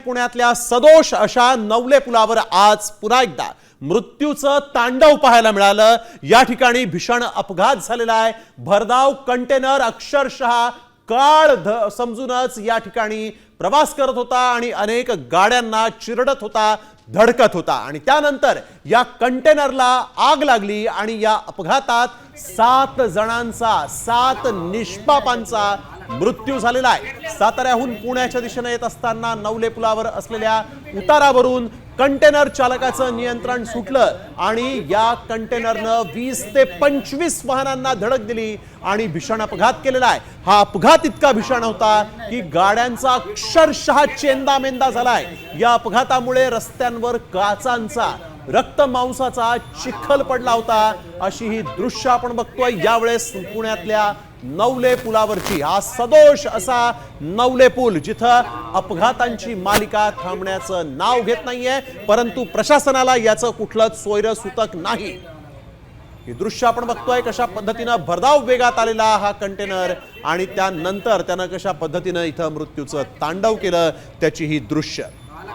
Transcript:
पुण्यातल्या सदोष अशा नवले पुलावर आज पुन्हा एकदा मृत्यूचं तांडव पाहायला मिळालं। या ठिकाणी भीषण अपघात झालेला आहे। भरधाव कंटेनर अक्षरशः काळ समजूनच या ठिकाणी प्रवास करत होता आणि अनेक गाड्यांना चिरडत होता, धडकत होता आणि त्यानंतर या कंटेनरला आग लागली आणि या अपघातात 7 जणांचा 7 निष्पापांचा मृत्यू झालेला आहे। साताऱ्याहून पुण्याच्या दिशेने येत असताना नवले पुलावर असलेल्या उतारावरून कंटेनर चालकाचं नियंत्रण सुटलं आणि या कंटेनरनं 20 ते 25 वाहनांना धडक दिली आणि भीषण अपघात केलेला आहे। हा अपघात इतका भीषण होता की गाड्यांचा अक्षरशः चेंदामेंदा झालाय। या अपघातामुळे रस्त्यांवर काचांचा रक्त मांसाचा चिखल पडला होता। अशी ही दृश्य आपण बघतोय यावेळेस पुण्यातल्या नवले पुलावरची। हा सदोष असा नवले पूल जिथं अपघातांची मालिका थांबण्याचं नाव घेत नाहीये, परंतु प्रशासनाला याचं कुठलंच सोयरं सुतक नाही। हे दृश्य आपण बघतोय कशा पद्धतीनं भरधाव वेगात आलेला हा कंटेनर आणि त्यानंतर त्यानं कशा पद्धतीनं इथं मृत्यूचं तांडव केलं त्याची ही दृश्य।